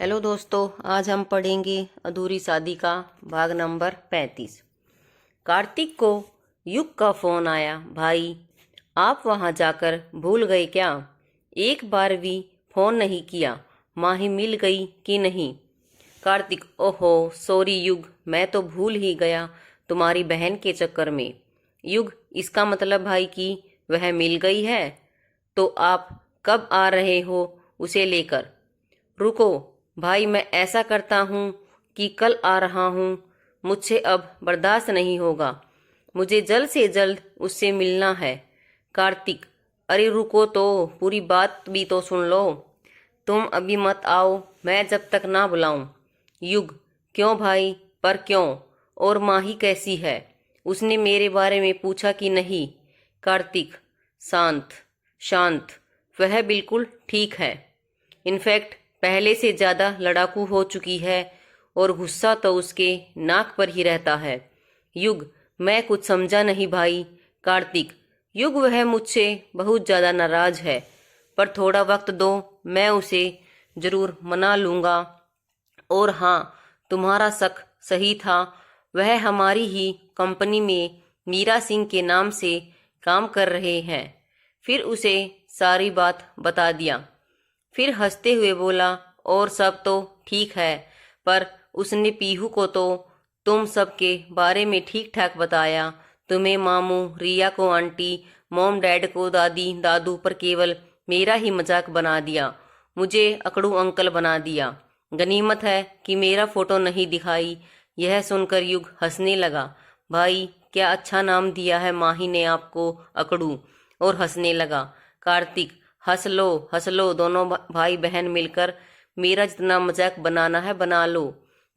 Hello दोस्तों, आज हम पढ़ेंगे अधूरी शादी का भाग नंबर 35। कार्तिक को युग का फोन आया। भाई, आप वहां जाकर भूल गए क्या? एक बार भी फोन नहीं किया। माही मिल गई कि नहीं? कार्तिक: ओहो सॉरी युग, मैं तो भूल ही गया तुम्हारी बहन के चक्कर में। युग: इसका मतलब भाई कि वह मिल गई है? तो आप कब आ रहे हो उसे लेकर? रुको भाई, मैं ऐसा करता हूँ कि कल आ रहा हूँ। मुझसे अब बर्दाश्त नहीं होगा। मुझे जल्द से जल्द उससे मिलना है। कार्तिक: अरे रुको तो, पूरी बात भी तो सुन लो। तुम अभी मत आओ, मैं जब तक ना बुलाऊं। युग: क्यों भाई, पर क्यों? और माही कैसी है? उसने मेरे बारे में पूछा कि नहीं? कार्तिक: शांत शांत, वह बिल्कुल ठीक है। इनफैक्ट पहले से ज्यादा लड़ाकू हो चुकी है और गुस्सा तो उसके नाक पर ही रहता है। युग: मैं कुछ समझा नहीं भाई। कार्तिक: युग, वह मुझसे बहुत ज्यादा नाराज है, पर थोड़ा वक्त दो, मैं उसे जरूर मना लूंगा। और हाँ, तुम्हारा शक सही था, वह हमारी ही कंपनी में मीरा सिंह के नाम से काम कर रहे हैं। फिर उसे सारी बात बता दिया। फिर हंसते हुए बोला, और सब तो ठीक है, पर उसने पीहू को तो तुम सब के बारे में ठीक ठाक बताया। तुम्हें मामू, रिया को आंटी, मॉम डैड को दादी दादू, पर केवल मेरा ही मजाक बना दिया। मुझे अकड़ू अंकल बना दिया। गनीमत है कि मेरा फोटो नहीं दिखाई। यह सुनकर युग हंसने लगा। भाई, क्या अच्छा नाम दिया है माही ने आपको, अकड़ू। और हंसने लगा। कार्तिक: हंस लो दोनों भाई बहन मिलकर। मेरा जितना मजाक बनाना है बना लो।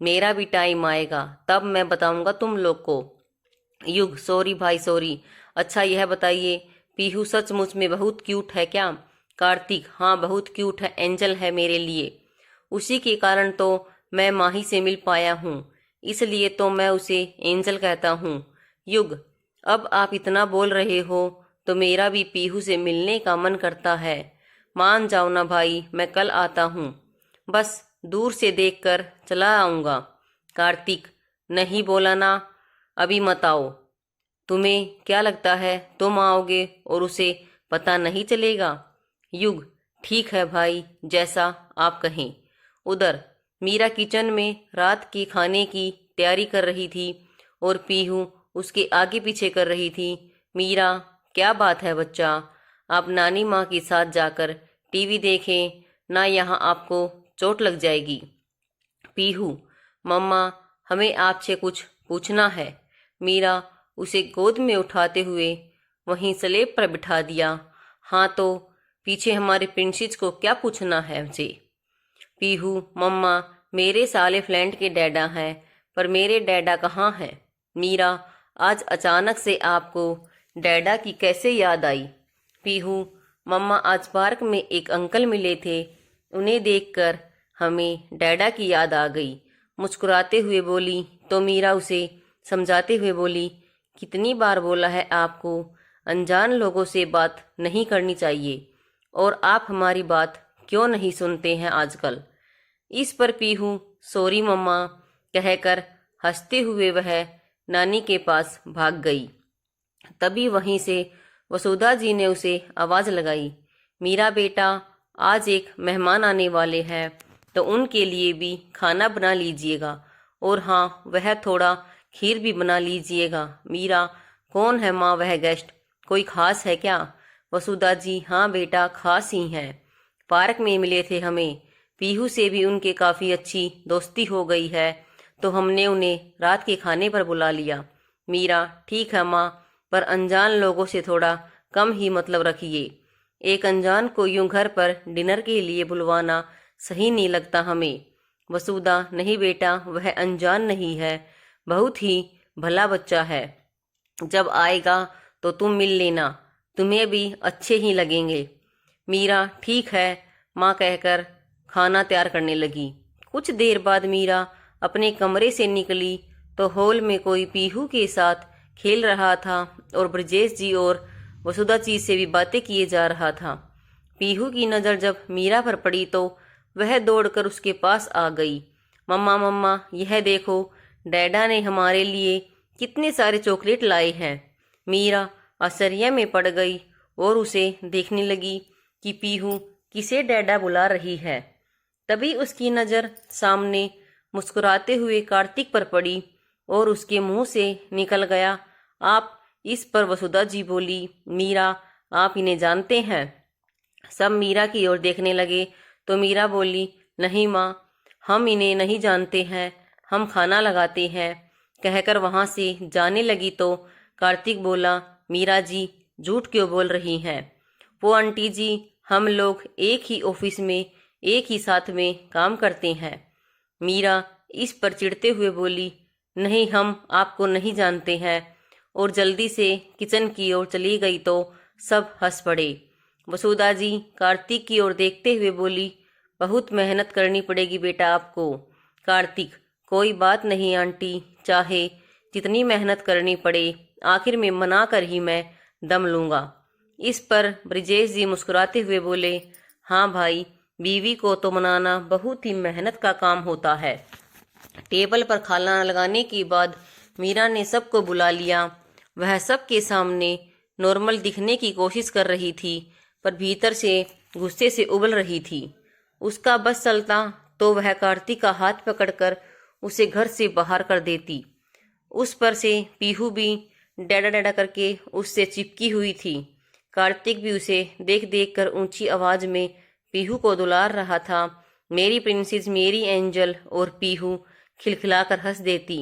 मेरा भी टाइम आएगा, तब मैं बताऊंगा तुम लोग को। युग: सॉरी भाई सॉरी। अच्छा यह बताइए, पीहू सचमुच में बहुत क्यूट है क्या? कार्तिक: हाँ बहुत क्यूट है, एंजल है मेरे लिए। उसी के कारण तो मैं माही से मिल पाया हूँ, इसलिए तो मैं उसे एंजल कहता हूँ। युग: अब आप इतना बोल रहे हो तो मेरा भी पीहू से मिलने का मन करता है। मान जाओ ना भाई, मैं कल आता हूँ, बस दूर से देखकर चला आऊंगा। कार्तिक: नहीं बोला ना, अभी मत आओ। तुम्हें क्या लगता है तुम आओगे और उसे पता नहीं चलेगा? युग: ठीक है भाई, जैसा आप कहें। उधर मीरा किचन में रात के खाने की तैयारी कर रही थी और पीहू उसके आगे पीछे कर रही थी। मीरा: क्या बात है बच्चा, आप नानी माँ के साथ जाकर टीवी देखें ना, यहाँ आपको चोट लग जाएगी। पीहू: मम्मा, हमें आपसे कुछ पूछना है। मीरा उसे गोद में उठाते हुए वहीं स्लेब पर बिठा दिया। हाँ तो पीछे हमारे प्रिंसेस को क्या पूछना है हमसे? पीहू: मम्मा, मेरे साले फ्लैंड के डैडा हैं, पर मेरे डैडा कहाँ हैं? मीरा: आज अचानक से आपको डैडा की कैसे याद आई? पीहू: मम्मा, आज पार्क में एक अंकल मिले थे, उन्हें देखकर हमें डैडा की याद आ गई। मुस्कुराते हुए बोली। तो मीरा उसे समझाते हुए बोली, कितनी बार बोला है आपको, अनजान लोगों से बात नहीं करनी चाहिए, और आप हमारी बात क्यों नहीं सुनते हैं आजकल? इस पर पीहू सॉरी मम्मा कहकर हंसते हुए वह नानी के पास भाग गई। तभी वहीं से वसुधा जी ने उसे आवाज लगाई, मीरा बेटा, आज एक मेहमान आने वाले हैं, तो उनके लिए भी खाना बना लीजिएगा, और हाँ, वह थोड़ा खीर भी बना लीजिएगा। मीरा: कौन है माँ वह गेस्ट, कोई खास है क्या? वसुधा जी: हाँ बेटा, खास ही हैं, पार्क में मिले थे हमें, पीहू से भी उनके काफी अच्छी दोस्ती हो गई है, तो हमने उन्हें रात के खाने पर बुला लिया। मीरा: ठीक है माँ, पर अनजान लोगों से थोड़ा कम ही मतलब रखिए। एक अनजान को यूं घर पर डिनर के लिए बुलवाना सही नहीं लगता हमें। वसुधा: नहीं बेटा, वह अनजान नहीं है, बहुत ही भला बच्चा है, जब आएगा तो तुम मिल लेना, तुम्हें भी अच्छे ही लगेंगे। मीरा: ठीक है माँ कहकर खाना तैयार करने लगी। कुछ देर बाद मीरा अपने कमरे से निकली तो हॉल में कोई पीहू के साथ खेल रहा था और ब्रजेश जी और वसुधा जी से भी बातें किए जा रहा था। पीहू की नज़र जब मीरा पर पड़ी तो वह दौड़कर उसके पास आ गई। मम्मा मम्मा, यह देखो, डैडा ने हमारे लिए कितने सारे चॉकलेट लाए हैं। मीरा आश्चर्य में पड़ गई और उसे देखने लगी कि पीहू किसे डैडा बुला रही है। तभी उसकी नज़र सामने मुस्कुराते हुए कार्तिक पर पड़ी और उसके मुंह से निकल गया, आप। इस पर वसुधा जी बोली, मीरा, आप इन्हें जानते हैं? सब मीरा की ओर देखने लगे तो मीरा बोली, नहीं माँ, हम इन्हें नहीं जानते हैं, हम खाना लगाते हैं। कहकर वहां से जाने लगी तो कार्तिक बोला, मीरा जी, झूठ क्यों बोल रही हैं? वो आंटी जी, हम लोग एक ही ऑफिस में एक ही साथ में काम करते हैं। मीरा इस पर चिढ़ते हुए बोली, नहीं, हम आपको नहीं जानते हैं, और जल्दी से किचन की ओर चली गई तो सब हंस पड़े। वसुधा जी कार्तिक की ओर देखते हुए बोली, बहुत मेहनत करनी पड़ेगी बेटा आपको। कार्तिक, कोई बात नहीं आंटी, चाहे जितनी मेहनत करनी पड़े, आखिर में मना कर ही मैं दम लूंगा। इस पर ब्रिजेश जी मुस्कुराते हुए बोले, हाँ भाई, बीवी को तो मनाना बहुत ही मेहनत का काम होता है। टेबल पर खाना लगाने के बाद मीरा ने सबको बुला लिया। वह सबके सामने नॉर्मल दिखने की कोशिश कर रही थी, पर भीतर से गुस्से से उबल रही थी। उसका बस चलता तो वह कार्तिक का हाथ पकड़कर उसे घर से बाहर कर देती। उस पर से पीहू भी डैडा डैडा करके उससे चिपकी हुई थी। कार्तिक भी उसे देख देख कर ऊंची आवाज में पीहू को दुलार रहा था, मेरी प्रिंसेस, मेरी एंजल, और पीहू खिलखिलाकर हंस देती।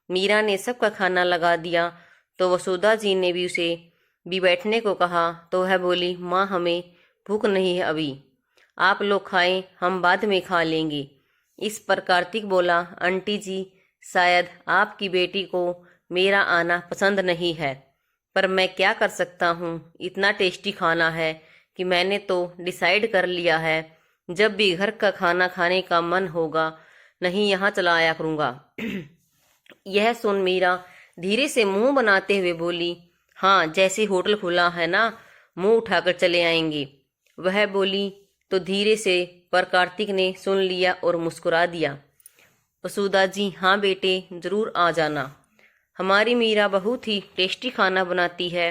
मीरा ने सबका खाना लगा दिया तो वसुधा जी ने भी उसे भी बैठने को कहा तो वह बोली, माँ, हमें भूख नहीं है अभी, आप लोग खाएं, हम बाद में खा लेंगे। इस पर कार्तिक बोला, आंटी जी, शायद आपकी बेटी को मेरा आना पसंद नहीं है, पर मैं क्या कर सकता हूँ, इतना टेस्टी खाना है कि मैंने तो डिसाइड कर लिया है, जब भी घर का खाना खाने का मन होगा, नहीं यहाँ चला आया करूँगा। यह सुन मीरा धीरे से मुंह बनाते हुए बोली, हाँ, जैसे होटल खुला है ना, मुंह उठाकर चले आएंगे। वह बोली तो धीरे से, पर कार्तिक ने सुन लिया और मुस्कुरा दिया। वसुधा जी, हाँ बेटे, जरूर आ जाना, हमारी मीरा बहुत ही टेस्टी खाना बनाती है।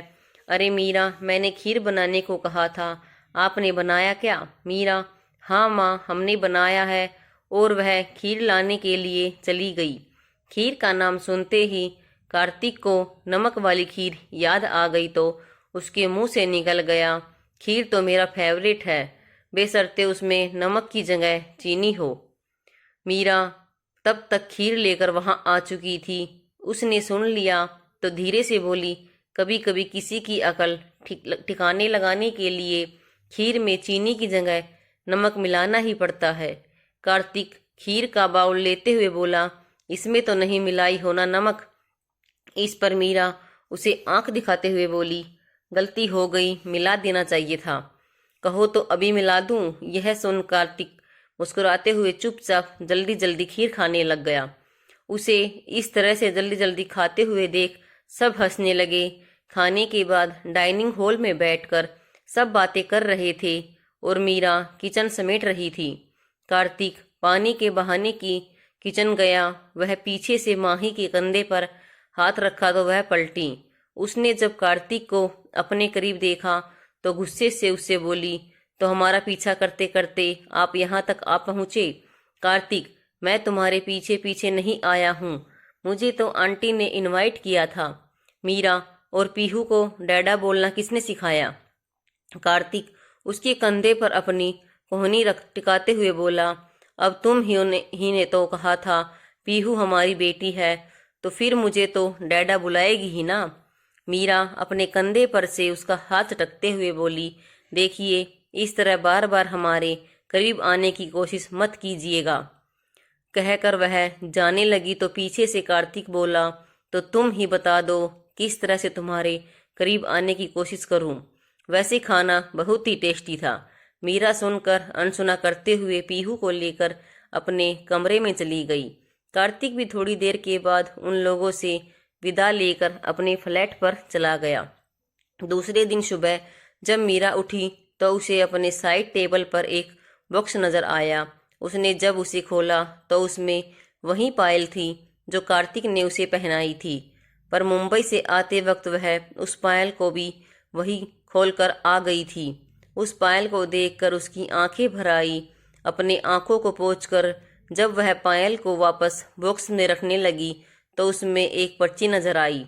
अरे मीरा, मैंने खीर बनाने को कहा था, आपने बनाया क्या? मीरा, हाँ माँ, हमने बनाया है, और वह खीर लाने के लिए चली गई। खीर का नाम सुनते ही कार्तिक को नमक वाली खीर याद आ गई तो उसके मुंह से निकल गया, खीर तो मेरा फेवरेट है, बेशर्ते उसमें नमक की जगह चीनी हो। मीरा तब तक खीर लेकर वहां आ चुकी थी। उसने सुन लिया तो धीरे से बोली, कभी कभी किसी की अकल ठिकाने लगाने के लिए खीर में चीनी की जगह नमक मिलाना ही पड़ता है। कार्तिक खीर का बाउल लेते हुए बोला, इसमें तो नहीं मिलाई होना नमक? इस पर मीरा उसे आंख दिखाते हुए बोली, गलती हो गई, मिला देना चाहिए था। कहो तो अभी मिला दूं? यह सुन कार्तिक मुस्कुराते हुए चुपचाप जल्दी जल्दी खीर खाने लग गया। उसे इस तरह से जल्दी जल्दी खाते हुए देख सब हंसने लगे। खाने के बाद डाइनिंग हॉल में बैठकर सब बातें कर रहे थे और मीरा किचन समेट रही थी। कार्तिक पानी के बहाने की किचन गया। वह पीछे से माही के कंधे पर हाथ रखा तो वह पलटी। उसने जब कार्तिक को अपने करीब देखा तो गुस्से से उससे बोली, तो हमारा पीछा करते करते आप यहाँ तक आ पहुँचे? कार्तिक, मैं तुम्हारे पीछे पीछे नहीं आया हूँ, मुझे तो आंटी ने इनवाइट किया था। मीरा, और पीहू को डैडा बोलना किसने सिखाया? कार्तिक उसके कंधे पर अपनी कोहनी रख टिकाते हुए बोला, अब तुम ही ने तो कहा था पीहू हमारी बेटी है, तो फिर मुझे तो डैडा बुलाएगी ही ना। मीरा अपने कंधे पर से उसका हाथ टकते हुए बोली, देखिए, इस तरह बार बार हमारे करीब आने की कोशिश मत कीजिएगा। कहकर वह जाने लगी तो पीछे से कार्तिक बोला, तो तुम ही बता दो किस तरह से तुम्हारे करीब आने की कोशिश करूं? वैसे खाना बहुत ही टेस्टी था। मीरा सुनकर अनसुना करते हुए पीहू को लेकर अपने कमरे में चली गई। कार्तिक भी थोड़ी देर के बाद उन लोगों से विदा लेकर अपने फ्लैट पर चला गया। दूसरे दिन सुबह जब मीरा उठी तो उसे अपने साइड टेबल पर एक बॉक्स नजर आया उसने जब उसे खोला तो उसमें वही पायल थी जो कार्तिक ने उसे पहनाई थी, पर मुंबई से आते वक्त वह उस पायल को भी वही खोलकर आ गई थी। उस पायल को देखकर उसकी आंखें भर आई। अपने आंखों को पोंछकर जब वह पायल को वापस बॉक्स में रखने लगी तो उसमें एक पर्ची नजर आई।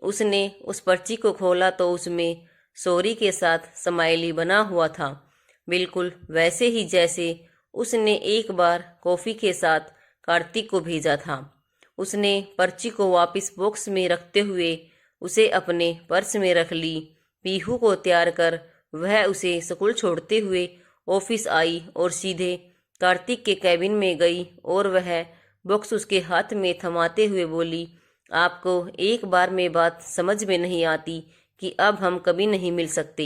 उसने उस पर्ची को खोला तो उसमें सॉरी के साथ स्माइली बना हुआ था, बिल्कुल वैसे ही जैसे उसने एक बार कॉफी के साथ कार्तिक को भेजा था। उसने पर्ची को वापस बॉक्स में रखते हुए उसे अपने पर्स में रख ली। पीहू को तैयार कर वह उसे स्कूल छोड़ते हुए ऑफिस आई और सीधे कार्तिक के कैबिन में गई और वह बॉक्स उसके हाथ में थमाते हुए बोली, आपको एक बार में बात समझ में नहीं आती कि अब हम कभी नहीं मिल सकते,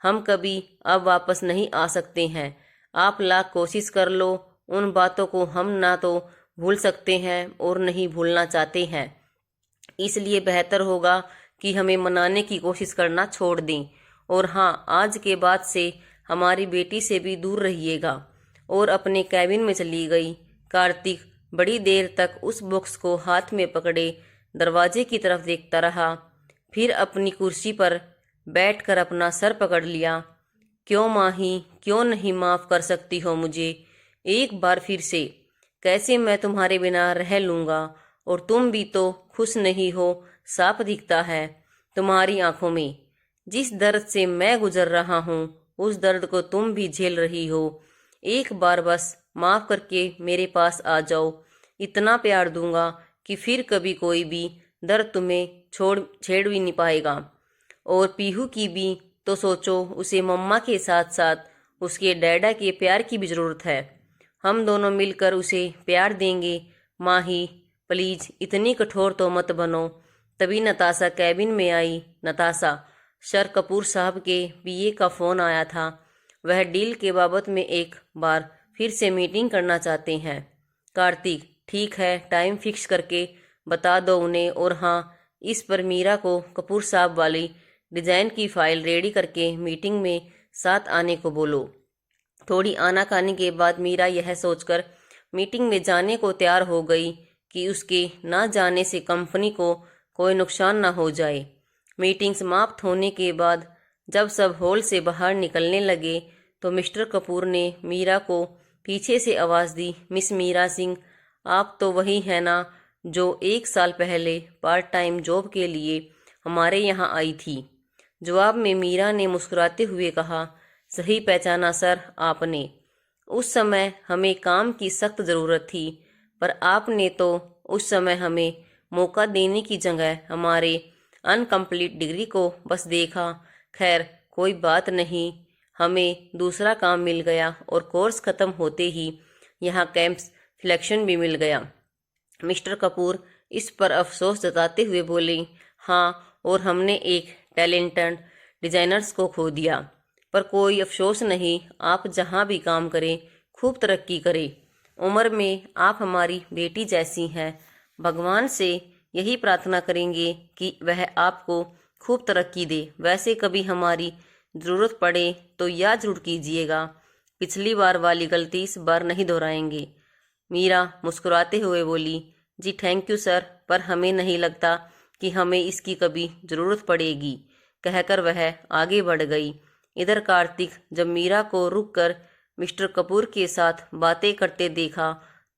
हम कभी अब वापस नहीं आ सकते हैं। आप लाख कोशिश कर लो, उन बातों को हम ना तो भूल सकते हैं और नहीं भूलना चाहते हैं। इसलिए बेहतर होगा कि हमें मनाने की कोशिश करना छोड़ दें। और हाँ, आज के बाद से हमारी बेटी से भी दूर रहिएगा। और अपने कैबिन में चली गई। कार्तिक बड़ी देर तक उस बॉक्स को हाथ में पकड़े दरवाजे की तरफ देखता रहा, फिर अपनी कुर्सी पर बैठकर अपना सर पकड़ लिया। क्यों माही, क्यों नहीं माफ कर सकती हो मुझे? एक बार फिर से कैसे मैं तुम्हारे बिना रह लूंगा? और तुम भी तो खुश नहीं हो, साफ दिखता है तुम्हारी आंखों में। जिस दर्द से मैं गुजर रहा हूँ उस दर्द को तुम भी झेल रही हो। एक बार बस माफ करके मेरे पास आ जाओ, इतना प्यार दूंगा कि फिर कभी कोई भी दर्द तुम्हें छेड़ भी नहीं पाएगा। और पीहू की भी तो सोचो, उसे मम्मा के साथ साथ उसके डैडा के प्यार की भी जरूरत है। हम दोनों मिलकर उसे प्यार देंगे। माही प्लीज इतनी कठोर तो मत बनो। तभी नताशा कैबिन में आई। नताशा, सर कपूर साहब के पीए का फोन आया था, वह डील के बाबत में एक बार फिर से मीटिंग करना चाहते हैं। कार्तिक, ठीक है, टाइम फिक्स करके बता दो उन्हें। और हाँ, इस पर मीरा को कपूर साहब वाली डिजाइन की फाइल रेडी करके मीटिंग में साथ आने को बोलो। थोड़ी आनाकानी के बाद मीरा यह सोचकर मीटिंग में जाने को तैयार हो गई कि उसके ना जाने से कंपनी को कोई नुकसान ना हो जाए। मीटिंग समाप्त होने के बाद जब सब हॉल से बाहर निकलने लगे तो मिस्टर कपूर ने मीरा को पीछे से आवाज़ दी, मिस मीरा सिंह, आप तो वही है ना जो 1 साल पहले पार्ट टाइम जॉब के लिए हमारे यहाँ आई थी? जवाब में मीरा ने मुस्कुराते हुए कहा, सही पहचाना सर आपने। उस समय हमें काम की सख्त ज़रूरत थी, पर आपने तो उस समय हमें मौका देने की जगह हमारे अनकम्प्लीट डिग्री को बस देखा। खैर कोई बात नहीं, हमें दूसरा काम मिल गया और कोर्स ख़त्म होते ही यहाँ कैंप सिलेक्शन भी मिल गया। मिस्टर कपूर इस पर अफसोस जताते हुए बोले, हाँ, और हमने एक टैलेंटेड डिजाइनर्स को खो दिया, पर कोई अफसोस नहीं, आप जहाँ भी काम करें खूब तरक्की करें। उम्र में आप हमारी बेटी जैसी हैं। भगवान से यही प्रार्थना करेंगे कि वह आपको खूब तरक्की दे। वैसे कभी हमारी ज़रूरत पड़े तो याद जरूर कीजिएगा, पिछली बार वाली गलती इस बार नहीं दोहराएंगे। मीरा मुस्कुराते हुए बोली, जी थैंक यू सर, पर हमें नहीं लगता कि हमें इसकी कभी ज़रूरत पड़ेगी, कहकर वह आगे बढ़ गई। इधर कार्तिक जब मीरा को रुककर मिस्टर कपूर के साथ बातें करते देखा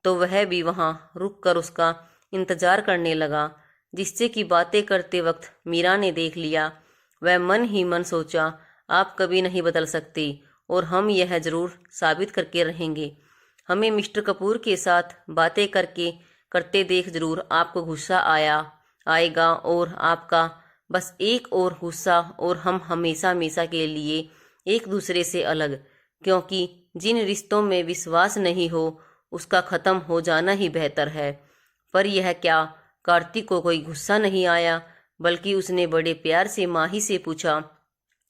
तो वह भी वहां रुककर उसका इंतजार करने लगा, जिससे कि बातें करते वक्त मीरा ने देख लिया। वह मन ही मन सोचा, आप कभी नहीं बदल सकते और हम यह ज़रूर साबित करके रहेंगे। हमें मिस्टर कपूर के साथ बातें करते देख ज़रूर आपको गुस्सा आएगा और आपका बस एक और गुस्सा, और हम हमेशा हमेशा के लिए एक दूसरे से अलग, क्योंकि जिन रिश्तों में विश्वास नहीं हो उसका ख़त्म हो जाना ही बेहतर है। पर यह क्या, कार्तिक को कोई गुस्सा नहीं आया, बल्कि उसने बड़े प्यार से माही से पूछा,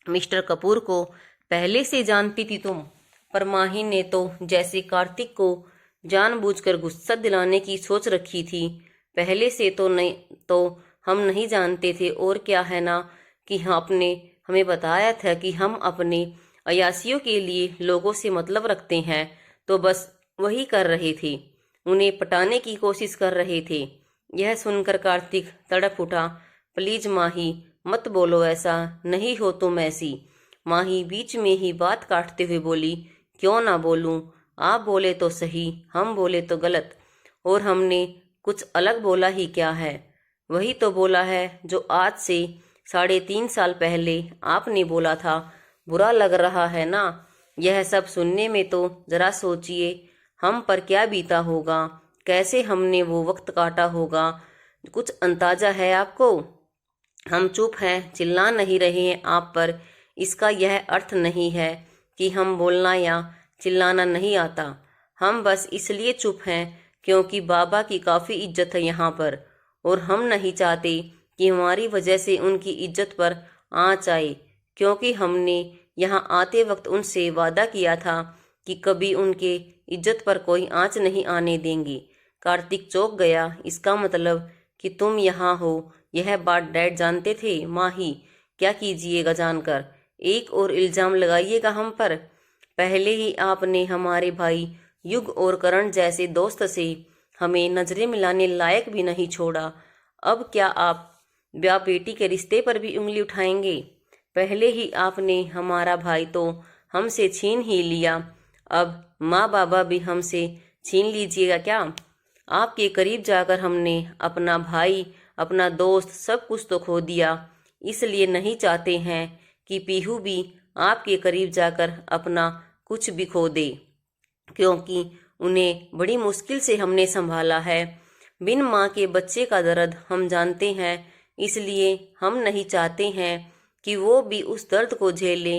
मिस्टर कपूर को पहले से जानती थी तुम? पर माही ने तो जैसे कार्तिक को जानबूझकर गुस्सा दिलाने की सोच रखी थी। पहले से तो नहीं, तो हम नहीं जानते थे, और क्या है ना कि आपने हमें बताया था कि हम अपने अयासियों के लिए लोगों से मतलब रखते हैं, तो बस वही कर रहे थे, उन्हें पटाने की कोशिश कर रहे थे। यह सुनकर कार्तिक तड़प उठा। प्लीज माही, मत बोलो ऐसा, नहीं हो तुम ऐसी। माही बीच में ही बात काटते हुए बोली, क्यों ना बोलूं, आप बोले तो सही, हम बोले तो गलत। और हमने कुछ अलग बोला ही क्या है? वही तो बोला है जो आज से 3.5 साल पहले आपने बोला था। बुरा लग रहा है ना यह सब सुनने में? तो जरा सोचिए हम पर क्या बीता होगा, कैसे हमने वो वक्त काटा होगा। कुछ अंदाजा है आपको? हम चुप हैं, चिल्ला नहीं रहे हैं आप पर। इसका यह अर्थ नहीं है कि हम बोलना या चिल्लाना नहीं आता। हम बस इसलिए चुप हैं क्योंकि बाबा की काफ़ी इज्जत है यहाँ पर, और हम नहीं चाहते कि हमारी वजह से उनकी इज्जत पर आँच आए, क्योंकि हमने यहाँ आते वक्त उनसे वादा किया था कि कभी उनके इज्जत पर कोई आँच नहीं आने देंगे। कार्तिक चौंक गया। इसका मतलब कि तुम यहाँ हो, यह बात डैड जानते थे? माही, क्या कीजिएगा जानकर? एक और इल्ज़ाम लगाइएगा हम पर? पहले ही आपने हमारे भाई युग और करण जैसे दोस्त से हमें नजरें मिलाने लायक भी नहीं छोड़ा। अब क्या आप ब्याह बेटी के रिश्ते पर भी उंगली उठाएंगे? पहले ही आपने हमारा भाई तो हमसे छीन ही लिया, अब माँ बाबा भी हमसे छीन लीजिएगा क्या? आपके करीब जाकर हमने अपना भाई, अपना दोस्त, सब कुछ तो खो दिया। इसलिए नहीं चाहते हैं कि पीहू भी आपके करीब जाकर अपना कुछ भी खो दे, क्योंकि उन्हें बड़ी मुश्किल से हमने संभाला है। बिन माँ के बच्चे का दर्द हम जानते हैं, इसलिए हम नहीं चाहते हैं कि वो भी उस दर्द को झेले।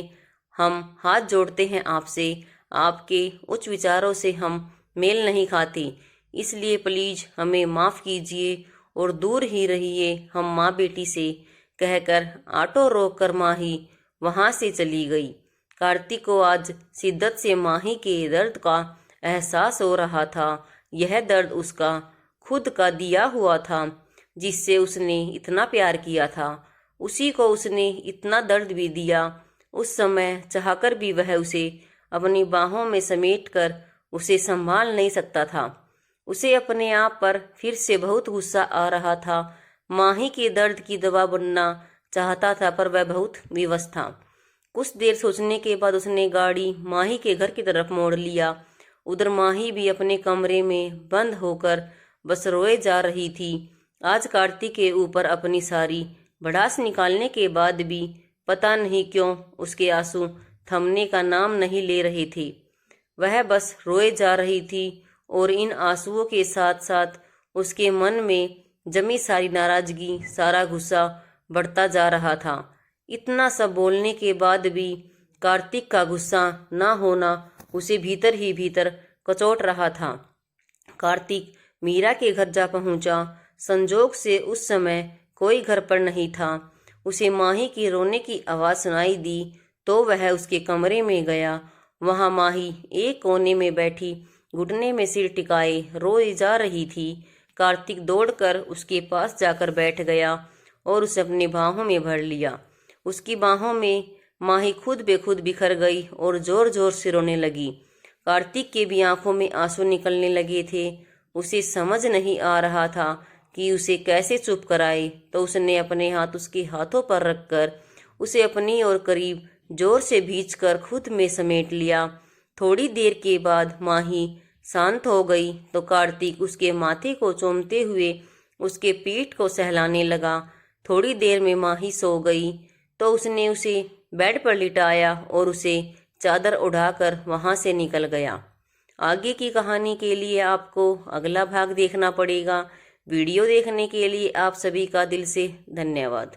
हम हाथ जोड़ते हैं आपसे, आपके उच्च विचारों से हम मेल नहीं खाते, इसलिए प्लीज हमें माफ़ कीजिए और दूर ही रहिए हम माँ बेटी से, कहकर ऑटो रोककर माही वहाँ से चली गई। कार्तिक को आज शिद्दत से माही के दर्द का एहसास हो रहा था। यह दर्द उसका खुद का दिया हुआ था, जिससे उसने इतना प्यार किया था। उसी को उसने इतना दर्द भी दिया। उस समय चाहकर भी वह उसे अपनी बाहों में समेटकर उसे संभाल नहीं सकता था। उसे अपने आप पर फिर से बहुत गुस्सा आ रहा था। माही के दर्द की दवा बनना चाहता था, पर वह बहुत विवश था। कुछ देर सोचने के बाद उसने गाड़ी माही के घर की तरफ मोड़ लिया। उधर माही भी अपने कमरे में बंद होकर बस रोए जा रही थी। आज कार्तिक के ऊपर अपनी सारी भड़ास निकालने के बाद भी पता नहीं क्यों उसके आंसू थमने का नाम नहीं ले रहे थे। वह बस रोए जा रही थी और इन आंसुओं के साथ साथ उसके मन में जमी सारी नाराजगी, सारा गुस्सा बढ़ता जा रहा था। इतना सब बोलने के बाद भी कार्तिक का गुस्सा ना होना उसे भीतर ही भीतर कचोट रहा था। कार्तिक मीरा के घर जा पहुंचा। संजोग से उस समय कोई घर पर नहीं था। उसे माही की रोने की आवाज़ सुनाई दी तो वह उसके कमरे में गया। वहां माही एक कोने में बैठी घुटने में सिर टिकाए रोई जा रही थी। कार्तिक दौड़कर उसके पास जाकर बैठ गया और उसे अपनी बाहों में भर लिया। उसकी बाहों में माही खुद बेखुद बिखर गई और जोर जोर से रोने लगी। कार्तिक के भी आंखों में आंसू निकलने लगे थे। उसे समझ नहीं आ रहा था कि उसे कैसे चुप कराए, तो उसने अपने हाथ उसके हाथों पर रखकर उसे अपनी ओर करीब जोर से भींचकर खुद में समेट लिया। थोड़ी देर के बाद माही शांत हो गई तो कार्तिक उसके माथे को चूमते हुए उसके पीठ को सहलाने लगा। थोड़ी देर में माही सो गई तो उसने उसे बेड पर लिटाया और उसे चादर उड़ाकर वहां से निकल गया। आगे की कहानी के लिए आपको अगला भाग देखना पड़ेगा। वीडियो देखने के लिए आप सभी का दिल से धन्यवाद।